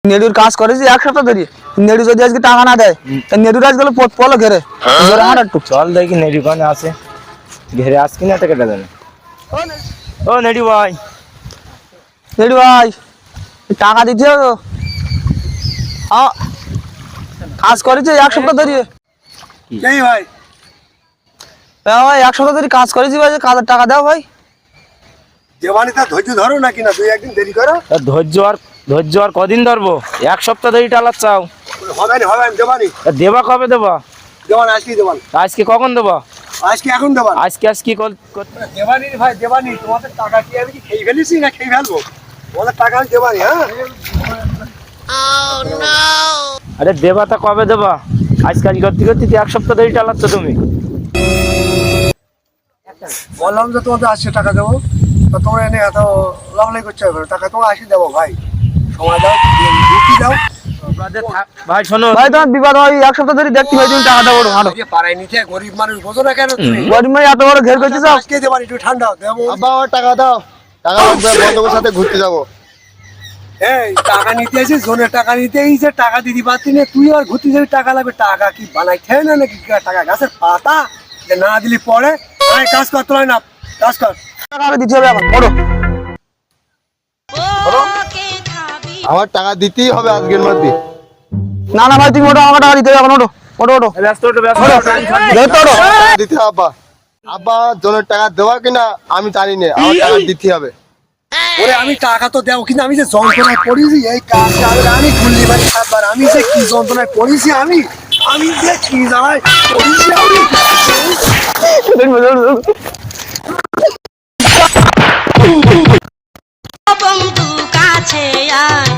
নেডুর কাজ করেছি এক সপ্তাহ ধরে। নেডু যদি আজকে টাকা না দেয় নেডুর আজ গেলে পলো ঘেরে চল দেখি নেডু কানে আছে, ঘেরে আস কিনা তো কেটে দেবে। ও নেডু ভাই, নেডু ভাই টাকা দিতে হবে তো। হ্যাঁ কাজ করেছি এক সপ্তাহ ধরে। ভাই ভাই এক সপ্তাহ ধরে কাজ করেছি ভাই, কাজের টাকা দাও ভাই। দেওয়ানিটা ধৈর্য ধরো নাকি না, 2-1 দিন দেরি করো। ধৈর্য আর কদিন ধরবো? এক সপ্তাহ ধরে টালার চাও? হবে না আমি দেবানি। দেবা কবে দেবা? দেবান আজকেই দেবান। আজকে কখন দেবা? আজকে এখন দেবান। আজকে দেবানি ভাই দেবানি, তোমাদের টাকা কি আমি কি খেয়ে ফেলেছি না খেয়ে ফেলবো? তোমাদের টাকা আমি দেবানি। হ্যাঁ আরে দেবা তা কবে দেবা? আজকাল করতে করতে এক সপ্তাহ ধরে টালাচ্ছ তুমি। বললাম যে তোমাদের আজকে টাকা দেবো, তো তোমরা এনে এত লাফলাই করছো এবার। টাকা তোমার আজকে দেবো ভাই, সময় দাও, রুটি দাও। ভাই শোনো ভাই তোমার বিবাদ হয় এক সপ্তাহ ধরে দেখতে ভাই, তুমি টাকা দাও ভালো। পাড়ায় নিতে গরিব মানুষ বোঝো না কেন তুমি? গরিব ভাই এত বড় ঘের করছিস। আজকে দেবানি, একটু ঠান্ডা দেবো। আব্বা আমার টাকা দাও, টাকা লাগবে, বন্ধুদের সাথে ঘুরতে যাবো। এই টাকা নিতে এসে জোনের টাকা নিতে এসে টাকা দিদি পাচ্ছি না, তুই আর ঘুরতে যাবি টাকা লাগবে। টাকা কি বানাই খেয়ে না নাকি? টাকা গাছের পাতা যে না দিলি পরে কাজ করতে হয় না, কাজ কর। টাকা দিতে হবে এখন বড়। আমার টাকা দিতেই হবে আজকের মধ্যে। না না ভাই তুমি ওটা আমার টাকা দিতে হবে এখন। ওটো ওটো ওটো ব্যস্ত ওঠো, ব্যস্ত টাকা দিতে হবে আব্বা। আব্বা জনের টাকা দেওয়া কিনা আমি জানি না, আমার টাকা দিতে হবে। ওরে আমি টাকা তো দেবো, কিন্তু আমি যে যন্ত্রণায় পড়েছি এই কাজটা আমি খুললি বাড়ি সাতবার, আমি যে কি যন্ত্রণায় পড়েছি, আমি যে কি জানাই পড়েছি বন্ধু কাছে আয়